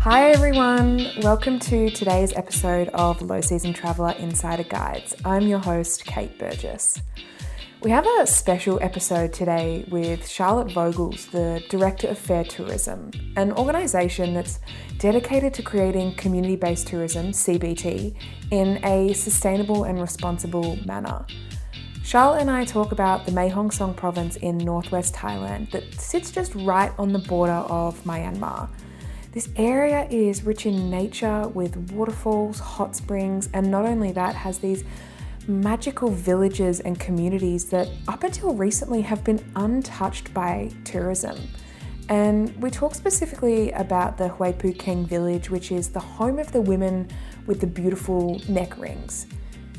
Hi everyone, welcome to today's episode of Low Season Traveller Insider Guides. I'm your host, Kate Burgess. We have a special episode today with Charlotte Vogels, the Director of Fair Tourism, an organisation that's dedicated to creating community-based tourism, CBT, in a sustainable and responsible manner. Charlotte and I talk about the Mae Hong Son province in northwest Thailand that sits just right on the border of Myanmar. This area is rich in nature with waterfalls, hot springs, and not only that, has these magical villages and communities that up until recently have been untouched by tourism. And we talk specifically about the Huay Pu Keng village, which is the home of the women with the beautiful neck rings.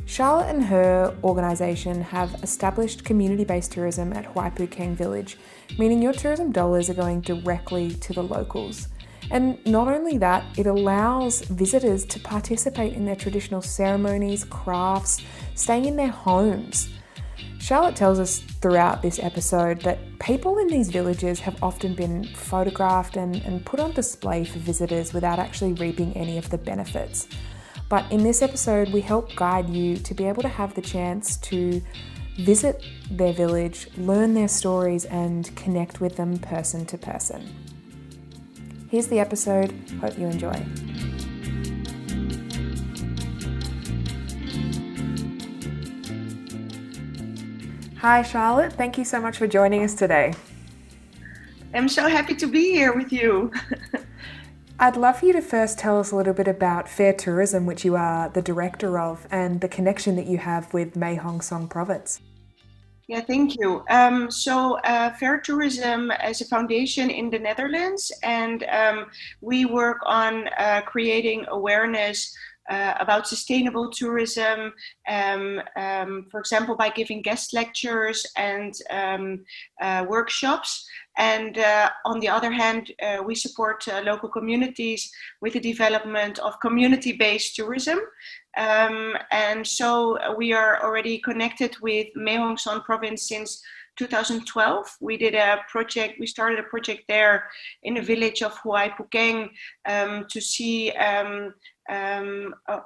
Charlotte and her organisation have established community-based tourism at Huay Pu Keng village, meaning your tourism dollars are going directly to the locals. And not only that, it allows visitors to participate in their traditional ceremonies, crafts, staying in their homes. Charlotte tells us throughout this episode that people in these villages have often been photographed and put on display for visitors without actually reaping any of the benefits. But in this episode, we help guide you to be able to have the chance to visit their village, learn their stories, and connect with them person to person. Here's the episode. Hope you enjoy. Hi, Charlotte. Thank you so much for joining us today. I'm so happy to be here with you. I'd love for you to first tell us a little bit about Fair Tourism, which you are the director of, and the connection that you have with Mae Hong Son province. Yeah, thank you. Fair Tourism is a foundation in the Netherlands, and we work on creating awareness about sustainable tourism, for example, by giving guest lectures and workshops. And on the other hand, we support local communities with the development of community-based tourism. And so we are already connected with Mae Hong Son province since 2012. We started a project there in the village of Huay Pu Keng to see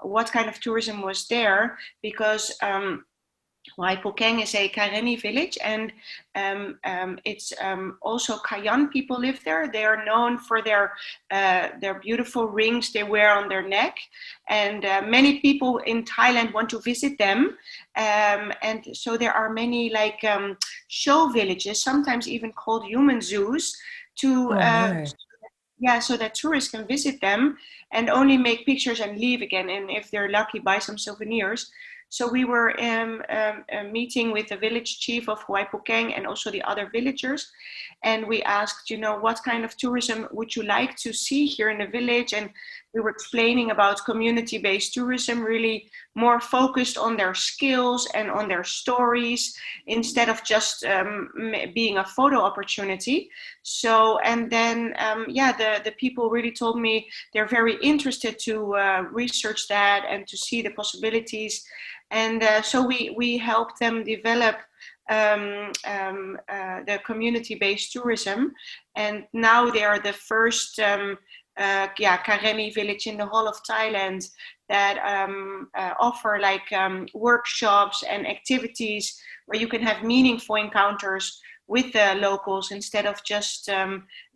what kind of tourism was there, because Huay Pu Keng is a Karenni village, and it's also Kayan people live there. They are known for their beautiful rings they wear on their neck, and many people in Thailand want to visit them. And so there are many show villages, sometimes even called human zoos, so that tourists can visit them and only make pictures and leave again, and if they're lucky, buy some souvenirs. So we were meeting with the village chief of Huay Pu Keng and also the other villagers. And we asked, what kind of tourism would you like to see here in the village? And we were explaining about community-based tourism, really more focused on their skills and on their stories instead of just being a photo opportunity. So, and then, the people really told me they're very interested to research that and to see the possibilities. And so we helped them develop the community-based tourism, and now they are the first Karenni village in the whole of Thailand that offer workshops and activities where you can have meaningful encounters with the locals instead of just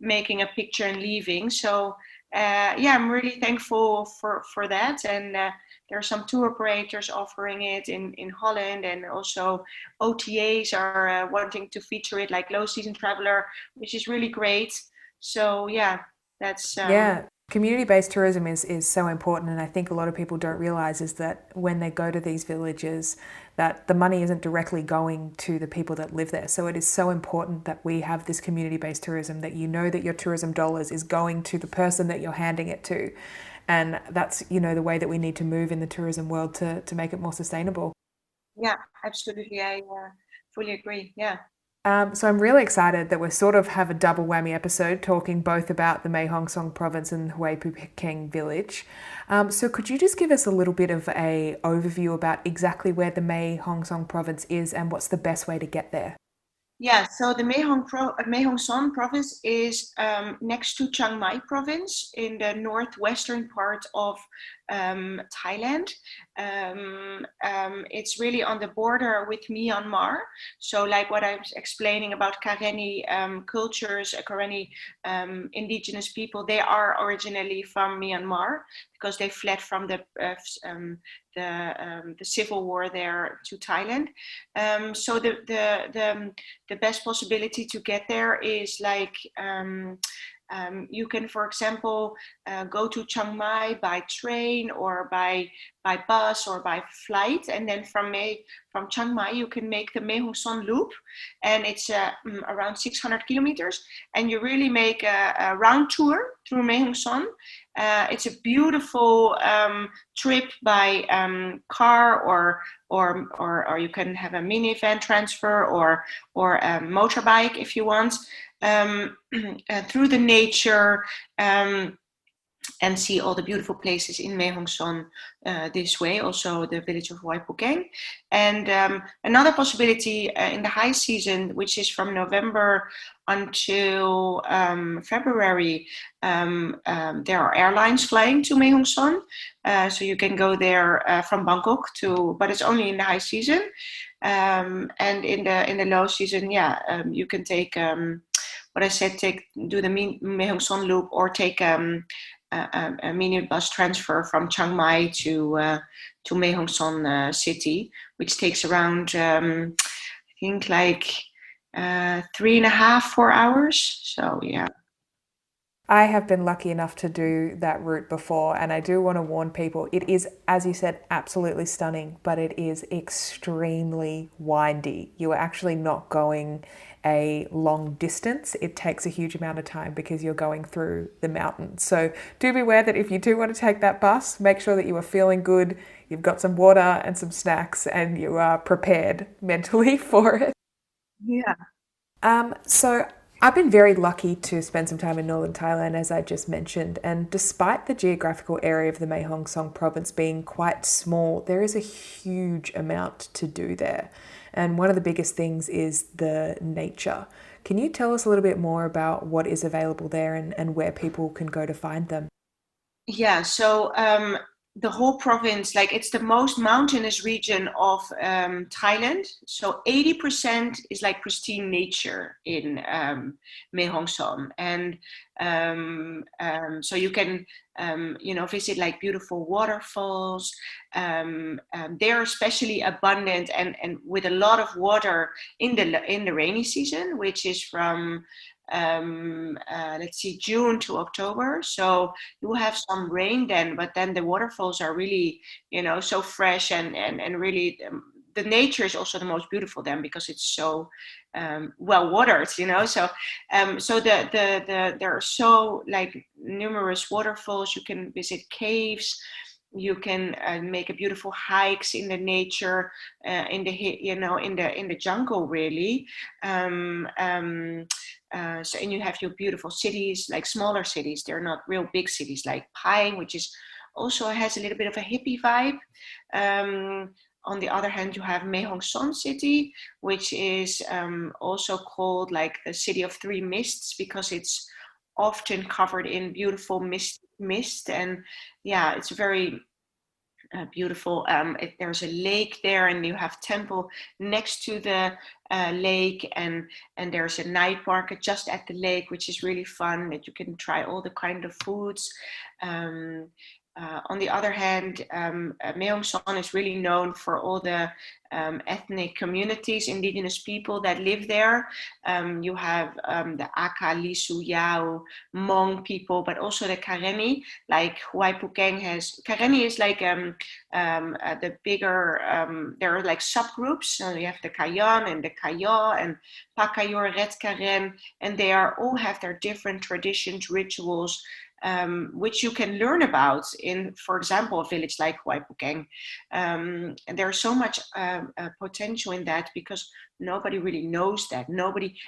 making a picture and leaving. So I'm really thankful for that, and there are some tour operators offering it in Holland, and also OTAs are wanting to feature it, like Low Season Traveller, which is really great. So that's community-based tourism is so important, and I think a lot of people don't realize is that when they go to these villages, that the money isn't directly going to the people that live there. So it is so important that we have this community-based tourism, that you know that your tourism dollars is going to the person that you're handing it to. And that's, the way that we need to move in the tourism world to make it more sustainable. Yeah, absolutely. I fully agree. Yeah. So I'm really excited that we sort of have a double whammy episode talking both about the Mae Hong Son province and Huay Pu Keng village. So could you just give us a little bit of a overview about exactly where the Mae Hong Son province is and what's the best way to get there? Yeah, so the Mae Hong Son province is next to Chiang Mai province in the northwestern part of Thailand. It's really on the border with Myanmar. So, like what I was explaining about Karenni cultures, Karenni indigenous people, they are originally from Myanmar because they fled from the civil war there to Thailand. So the best possibility to get there is like you can, for example, go to Chiang Mai by train or by bus or by flight, and then from Chiang Mai you can make the Mae Hong Son loop, and it's around 600 kilometers, and you really make a round tour through Mae Hong Son. It's a beautiful trip by car or you can have a minivan transfer or a motorbike if you want, through the nature, and see all the beautiful places in Mae Hong Son this way, also the village of Huay Pu Keng. And another possibility in the high season, which is from November until February, there are airlines flying to Mae Hong Son. So you can go there from Bangkok but it's only in the high season. And in the low season, you can take what I said, do the Mae Hong Son loop or take a mini bus transfer from Chiang Mai to Mae Hong Son city, which takes around I think like 3.5, 4 hours. So yeah. I have been lucky enough to do that route before, and I do want to warn people, it is, as you said, absolutely stunning, but it is extremely windy. You are actually not going a long distance. It takes a huge amount of time because you're going through the mountains. So do be aware that if you do want to take that bus, make sure that you are feeling good, you've got some water and some snacks, and you are prepared mentally for it. Yeah. So I've been very lucky to spend some time in Northern Thailand, as I just mentioned, and despite the geographical area of the Mae Hong Son province being quite small, there is a huge amount to do there. And one of the biggest things is the nature. Can you tell us a little bit more about what is available there and where people can go to find them? Yeah, so the whole province, like it's the most mountainous region of Thailand. So 80% is like pristine nature in Mae Hong Son. And so you can, visit like beautiful waterfalls. They're especially abundant and with a lot of water in the rainy season, which is from let's see, June to October. So you have some rain then, but then the waterfalls are really, so fresh and really the nature is also the most beautiful then because it's so well watered, so there are so like numerous waterfalls. You can visit caves. You can make a beautiful hikes in the nature, in the jungle really. So, and you have your beautiful cities, like smaller cities. They're not real big cities like Pai, which is also has a little bit of a hippie vibe. On the other hand, you have Mae Hong Son city, which is also called like the city of three mists because it's often covered in beautiful mist. And yeah, it's very beautiful. There's a lake there, and you have temple next to the lake, and there's a night market just at the lake, which is really fun. That you can try all the kind of foods. On the other hand, Mae Hong Son is really known for all the ethnic communities, indigenous people that live there. You have the Aka, Lisu, Yao, Hmong people, but also the Karenni, like Huay Pu Keng has. Karenni is like the bigger, there are like subgroups. So you have the Kayan and the Kaya and Pakayor, Red Karen, and they are all have their different traditions, rituals, which you can learn about in, for example, a village like Huay Pu Keng. And there's so much potential in that because nobody really knows that.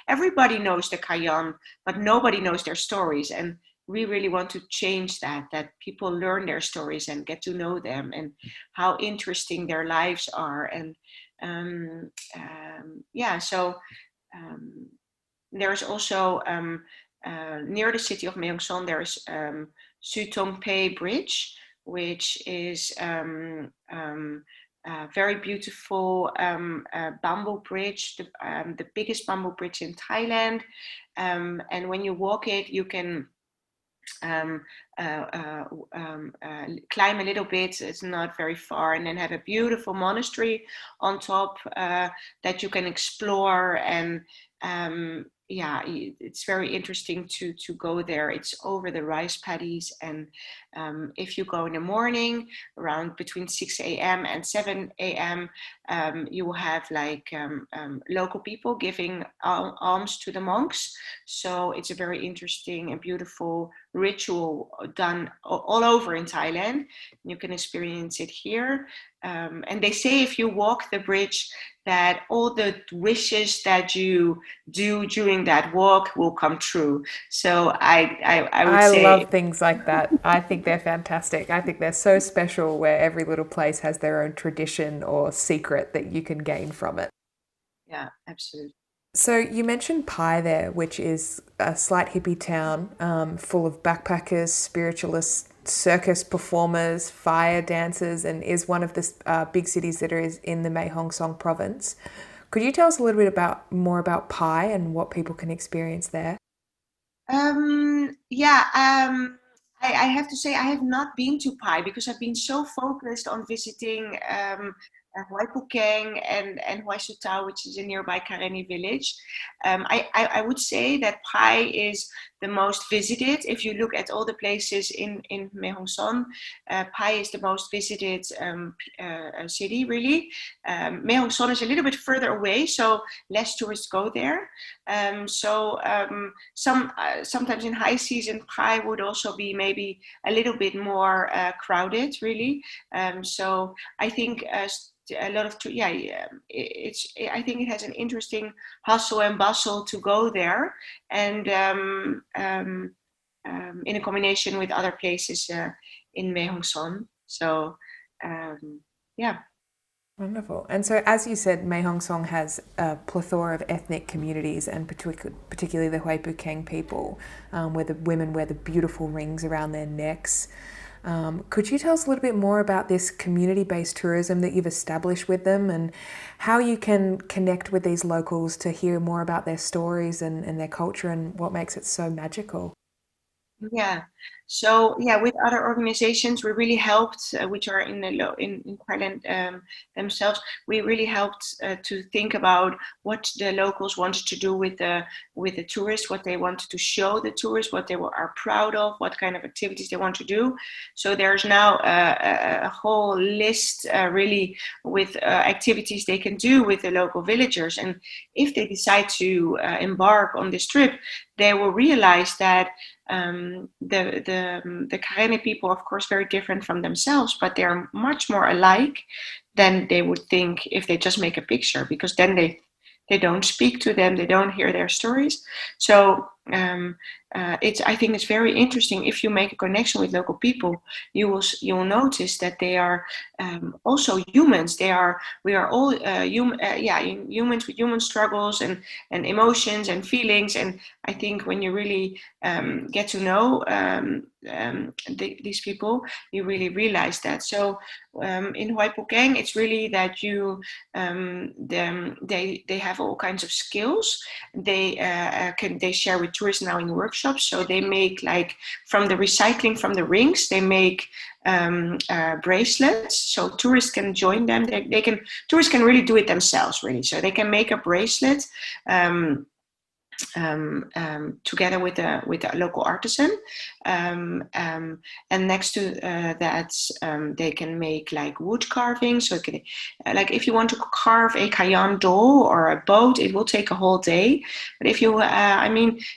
Everybody knows the Kayan, but nobody knows their stories. And we really want to change that people learn their stories and get to know them and how interesting their lives are. And so there's also near the city of Mae Hong Son, there's Sutong Pei Bridge, which is a very beautiful bamboo bridge, the biggest bamboo bridge in Thailand. And when you walk it, you can um, climb a little bit, it's not very far, and then have a beautiful monastery on top that you can explore. And yeah, it's very interesting to go there. It's over the rice paddies, and if you go in the morning around between 6 a.m. and 7 a.m., you will have like local people giving alms to the monks. So it's a very interesting and beautiful ritual done all over in Thailand. You can experience it here. And they say if you walk the bridge, that all the wishes that you do during that walk will come true. So I would I say, love things like that. I think they're fantastic. I think they're so special where every little place has their own tradition or secret that you can gain from it. yeah, absolutely. So you mentioned Pai there, which is a slight hippie town full of backpackers, spiritualists, circus performers, fire dancers, and is one of the big cities that is in the Mae Hong Son province. Could you tell us a little bit more about Pai and what people can experience there? Yeah, I have to say I have not been to Pai because I've been so focused on visiting Huay Pu Keng and Huay Tau, which is a nearby Karenni village. I would say that Pai is the most visited. If you look at all the places in Mae Hong Son, Pai is the most visited city, really. Mae Hong Son is a little bit further away, so less tourists go there. Sometimes in high season, Pai would also be maybe a little bit more crowded, really. So I think a lot of I think it has an interesting hustle and bustle to go there, and in a combination with other places in Mae Hong Son. So yeah. Wonderful. And so, as you said, Mae Hong Son has a plethora of ethnic communities, and particularly the Huay Pu Keng people, where the women wear the beautiful rings around their necks. Could you tell us a little bit more about this community-based tourism that you've established with them, and how you can connect with these locals to hear more about their stories and their culture and what makes it so magical? Yeah. So yeah, with other organizations, we really helped, which are in Thailand themselves. We really helped to think about what the locals wanted to do with the tourists, what they wanted to show the tourists, what they are proud of, what kind of activities they want to do. So there's now a whole list, really, with activities they can do with the local villagers. And if they decide to embark on this trip, they will realize that the Karenni people, of course, very different from themselves, but they're much more alike than they would think if they just make a picture, because then they don't speak to them, they don't hear their stories. So I think it's very interesting. If you make a connection with local people, you will notice that they are also humans. We are all humans with human struggles and emotions and feelings. And I think when you really get to know these people, you really realize that. So in Huay Pu Keng, it's really that they have all kinds of skills. They share with tourists now in workshops. So they make, like, from the recycling from the rings, they make bracelets. So tourists can join them. Tourists can really do it themselves, really. So they can make a bracelet together with a local artisan, and next to that, they can make like wood carving. So it can, like, if you want to carve a Kayan doll or a boat, it will take a whole day. But if you,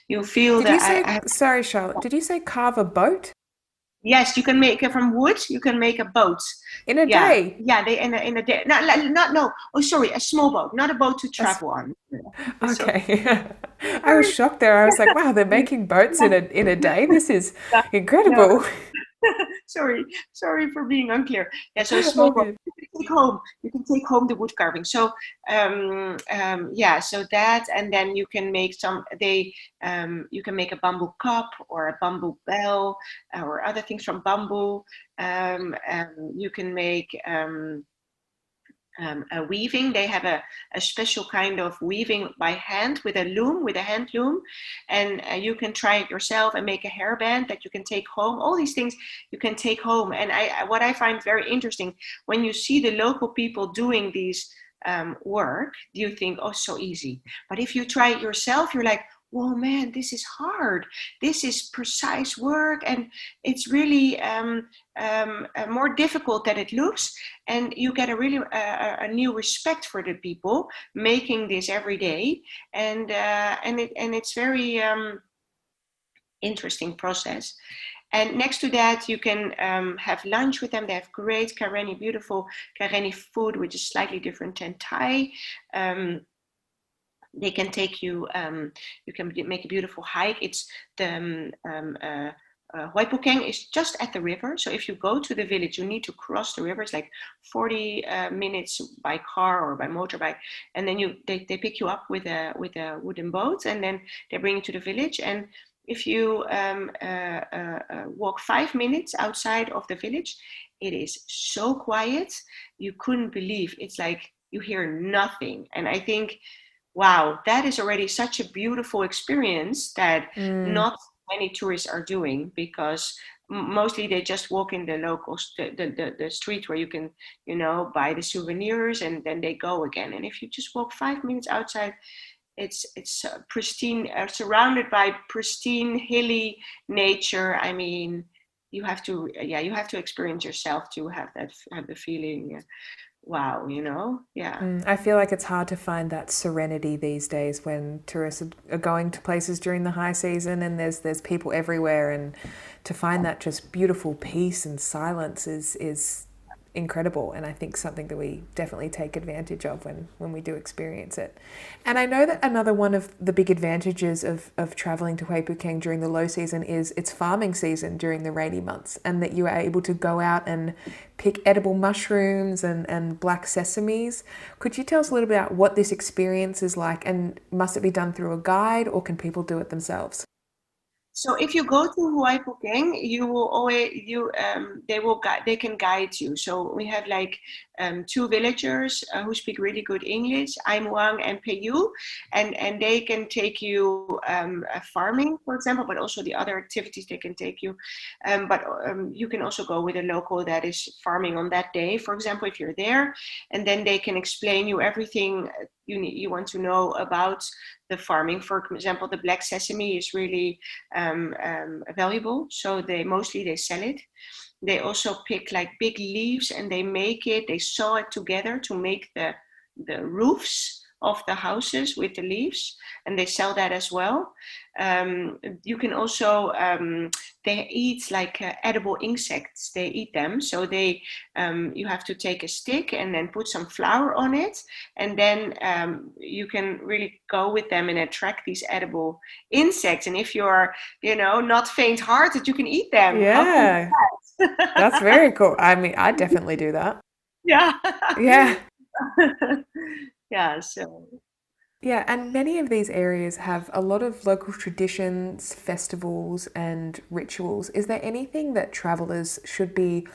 you feel Did you that say, sorry, Charlotte, did you say carve a boat? yes, you can make it from wood. You can make a boat. In a Yeah, day? yeah. They in a day. Not no. Oh, sorry, a small boat, not a boat to That's travel on. So okay. I was very, shocked there. I was like, wow, they're making boats in a day. This is no, incredible. sorry for being unclear. Yeah, so a All small boat. good. take home. You can take home the wood carving. So yeah, so that, and then you can make you can make a bamboo cup or a bamboo bell or other things from bamboo. You can make a weaving. They have a special kind of weaving by hand with a hand loom, and you can try it yourself and make a hairband that you can take home. All these things you can take home. And what I find very interesting, when you see the local people doing these work, you think, oh, so easy. But if you try it yourself, you're like, whoa, man, this is hard. This is precise work, and it's really more difficult than it looks. And you get a really a new respect for the people making this every day, and it's very interesting process. And next to that, you can have lunch with them. They have great Karenni, beautiful Karenni food, which is slightly different than Thai. They can take you, you can make a beautiful hike. It's the Huay Pu Keng is just at the river. So if you go to the village, you need to cross the river. It's like 40 minutes by car or by motorbike. And then they pick you up with a wooden boat, and then they bring you to the village. And if you walk 5 minutes outside of the village, it is so quiet. You couldn't believe. It's like you hear nothing. And I think, wow, that is already such a beautiful experience that not many tourists are doing, because mostly they just walk in the local the street where you can, buy the souvenirs, and then they go again. And if you just walk 5 minutes outside, it's pristine, surrounded by pristine hilly nature. I mean, you have to experience yourself to have the feeling. Wow, yeah. I feel like it's hard to find that serenity these days when tourists are going to places during the high season, and there's people everywhere, and to find that just beautiful peace and silence is incredible, and I think something that we definitely take advantage of when we do experience it. And I know that another one of the big advantages of traveling to Huay Pu Keng during the low season is it's farming season during the rainy months, and that you are able to go out and pick edible mushrooms and black sesames. Could you tell us a little bit about what this experience is like, and must it be done through a guide, or can people do it themselves? So if you go to Huay Pu Keng, they can guide you. So we have like 2 villagers who speak really good English, Aimuang and Peyu, and they can take you farming, for example, but also the other activities they can take you. But you can also go with a local that is farming on that day, for example, if you're there, and then they can explain you everything you want to know about the farming. For example, the black sesame is really valuable, so they sell it. They also pick like big leaves, and they sew it together to make the roofs of the houses with the leaves, and they sell that as well. You can also they eat like edible insects. They eat them, so you have to take a stick and then put some flour on it, and then you can really go with them and attract these edible insects. And if you're not faint-hearted, you can eat them. Yeah, that's very cool. I mean, I definitely do that. Yeah. Yeah. Yeah, so Yeah, and many of these areas have a lot of local traditions, festivals, and rituals. Is there anything that travellers should be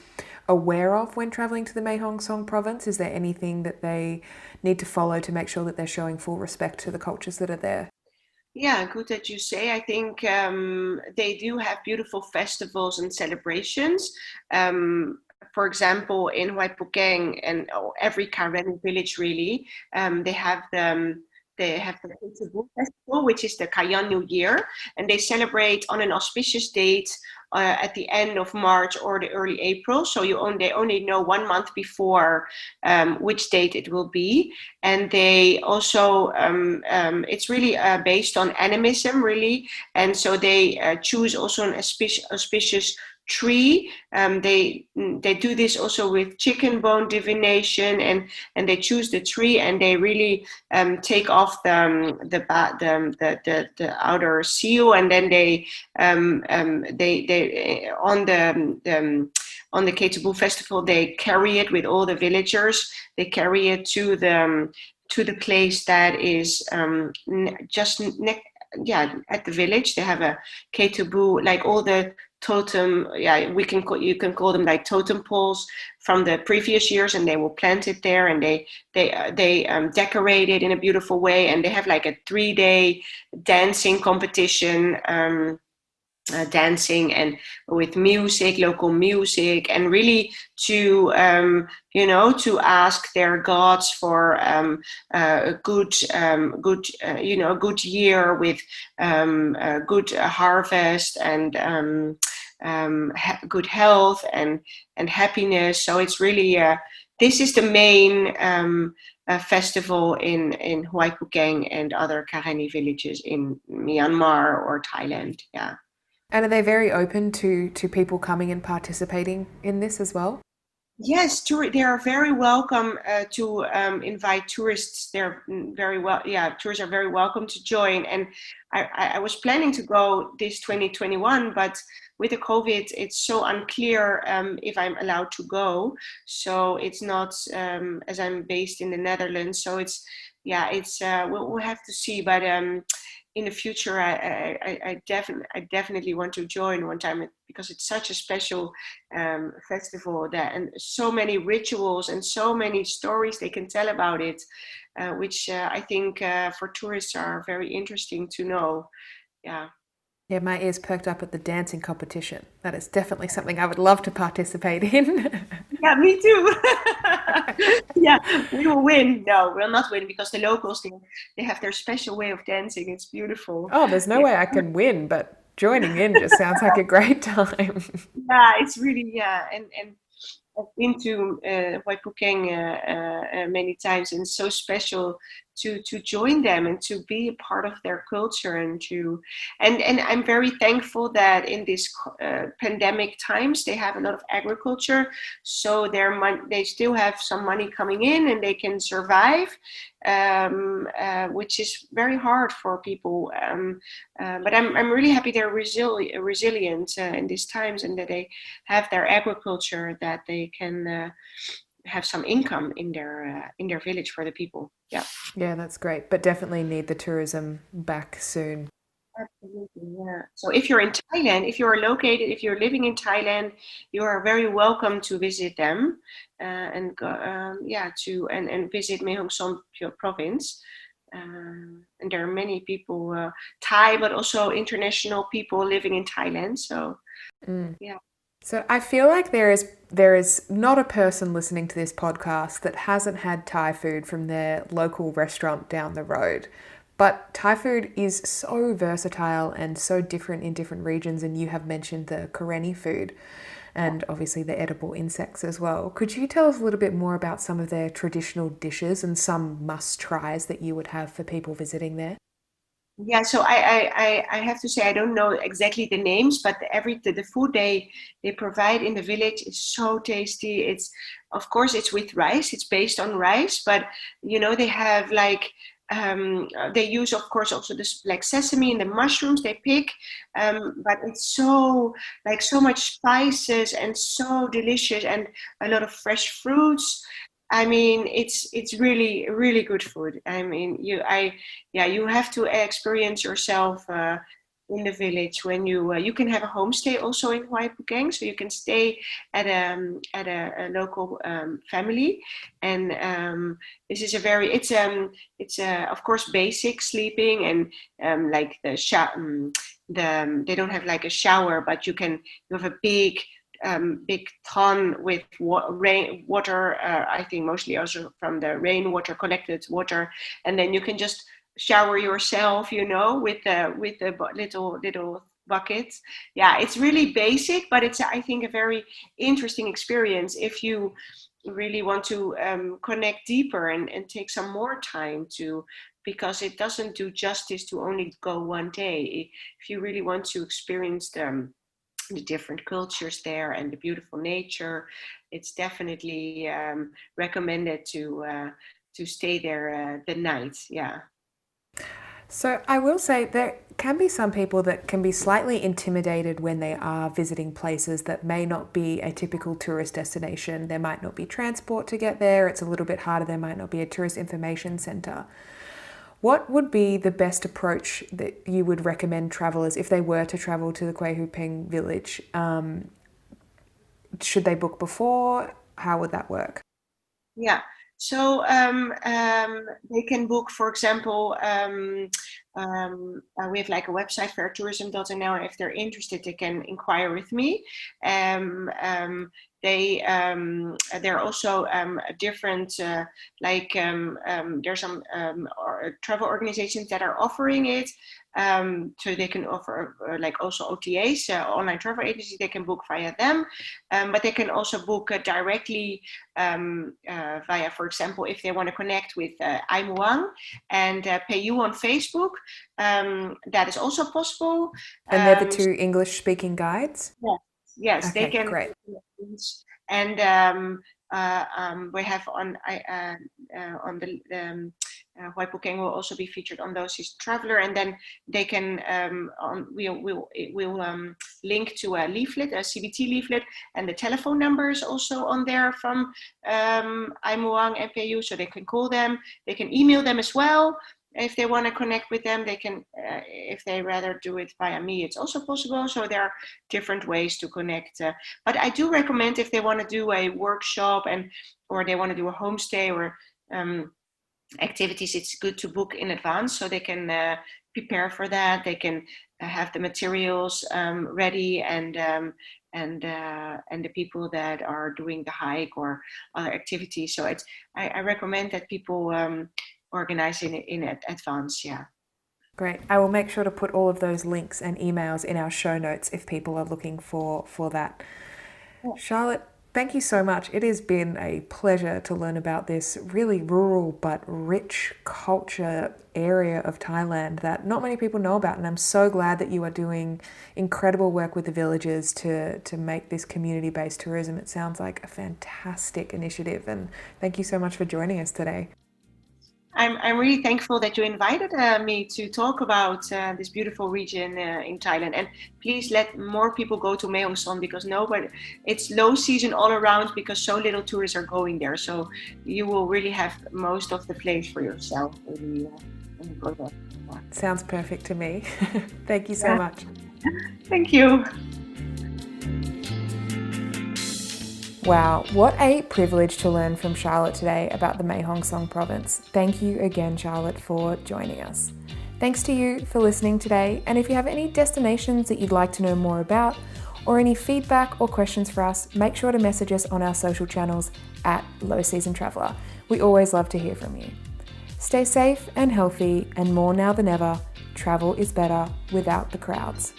aware of when travelling to the Mae Hong Son province? Is there anything that they need to follow to make sure that they're showing full respect to the cultures that are there? yeah, good that you say. I think they do have beautiful festivals and celebrations. For example, in Huay Pu Keng and every Karen village really, they have the Festival, which is the Kayan New Year, and they celebrate on an auspicious date at the end of March or the early April. So they only know 1 month before which date it will be, and they also it's really based on animism, really, and so they choose also an auspicious tree. They do this also with chicken bone divination, and they choose the tree, and they really take off the outer seal, and then they on the on the Huay Pu festival, they carry it with all the villagers. They carry it to the place that is at the village. They have a Huay Pu, like all the totem, you can call them like totem poles from the previous years, and they will plant it there, and they decorate it in a beautiful way, and they have like a 3-day dancing competition. Dancing and with music, local music, and really to to ask their gods for a good year with a good harvest and good health and happiness. So it's really this is the main festival in Huay Pu Keng and other Karenni villages in Myanmar or Thailand. Yeah. And are they very open to people coming and participating in this as well? Yes, they are very welcome to invite tourists. They're very well, yeah, tourists are very welcome to join. And I was planning to go this 2021, but with the COVID, it's so unclear if I'm allowed to go. So it's not, as I'm based in the Netherlands. So we'll have to see. But in the future, I definitely want to join one time because it's such a special festival and so many rituals and so many stories they can tell about it, which I think for tourists are very interesting to know. Yeah. Yeah, my ears perked up at the dancing competition. That is definitely something I would love to participate in. Yeah, me too. Yeah, we will win. No, we'll not win because the locals, they have their special way of dancing. It's beautiful. Oh, there's no way I can win, but joining in just sounds like a great time. Yeah, it's really, and I've been to Huay Pu Keng many times, and it's so special to join them and to be a part of their culture and I'm very thankful that in this pandemic times they have a lot of agriculture, so they still have some money coming in and they can survive, which is very hard for people. But I'm really happy they're resilient in these times, and that they have their agriculture, that they can have some income in their village for the people. Yeah. Yeah, that's great. But definitely need the tourism back soon. Absolutely, yeah. So if you're in Thailand, if you're living in Thailand, you are very welcome to visit them and go, and visit Mae Hong Son province. And there are many people, Thai, but also international people living in Thailand. So, yeah. So I feel like there is not a person listening to this podcast that hasn't had Thai food from their local restaurant down the road. But Thai food is so versatile and so different in different regions, and you have mentioned the Karenni food and obviously the edible insects as well. Could you tell us a little bit more about some of their traditional dishes and some must-tries that you would have for people visiting there? Yeah, so I have to say I don't know exactly the names, but the food they provide in the village is so tasty. It's, of course, it's with rice. It's based on rice, but they have like they use, of course, also this like sesame and the mushrooms they pick, but it's so much spices and so delicious, and a lot of fresh fruits. I mean, it's really really good food. I mean, you have to experience yourself in the village when you can have a homestay also in Huay Pu Keng, so you can stay at a local family, and this is a very it's of course basic sleeping, and like they don't have like a shower, but you have a big ton with rain water. I think mostly also from the rainwater, collected water, and then you can just shower yourself, with the little buckets. Yeah, it's really basic, but it's, I think, a very interesting experience if you really want to connect deeper and take some more time to, because it doesn't do justice to only go one day. If you really want to experience the different cultures there and the beautiful nature, it's definitely recommended to stay there the night. Yeah. So I will say there can be some people that can be slightly intimidated when they are visiting places that may not be a typical tourist destination. There might not be transport to get there. It's a little bit harder. There might not be a tourist information centre. What would be the best approach that you would recommend travellers if they were to travel to the Huay Pu Keng village? Should they book before? How would that work? Yeah. So they can book, for example, we have like a website, fairtourism.nl. If they're interested, they can inquire with me. There are also different there's some travel organizations that are offering it. So they can offer like also OTAs, online travel agencies. They can book via them, but they can also book directly via, for example, if they want to connect with Ai Muang and pay you on Facebook. That is also possible. And they're the two English-speaking guides? Yeah. Yes, okay, they can. Great. And we have on the Huay Pu Keng will also be featured on Those Seasoned Traveler, and then they can we'll link to a leaflet, a CBT leaflet, and the telephone number is also on there from Ai Muang and PU, so they can call them. They can email them as well. If they want to connect with them, they can. If they rather do it via me, it's also possible. So there are different ways to connect. But I do recommend if they want to do a workshop or they want to do a homestay or activities, it's good to book in advance so they can prepare for that. They can have the materials ready and the people that are doing the hike or other activities. So I recommend that people organize in advance. Yeah. Great. I will make sure to put all of those links and emails in our show notes if people are looking for that. Yeah. Charlotte, thank you so much. It has been a pleasure to learn about this really rural but rich culture area of Thailand that not many people know about. And I'm so glad that you are doing incredible work with the villagers to make this community-based tourism. It sounds like a fantastic initiative. And thank you so much for joining us today. I'm really thankful that you invited me to talk about this beautiful region in Thailand. And please let more people go to Mae Hong Son because it's low season all around because so little tourists are going there. So you will really have most of the place for yourself when you go there. Sounds perfect to me. Thank you so much. Thank you. Wow, what a privilege to learn from Charlotte today about the Mae Hong Son province. Thank you again, Charlotte, for joining us. Thanks to you for listening today, and if you have any destinations that you'd like to know more about, or any feedback or questions for us, make sure to message us on our social channels at Low Season Traveller. We always love to hear from you. Stay safe and healthy, and more now than ever, travel is better without the crowds.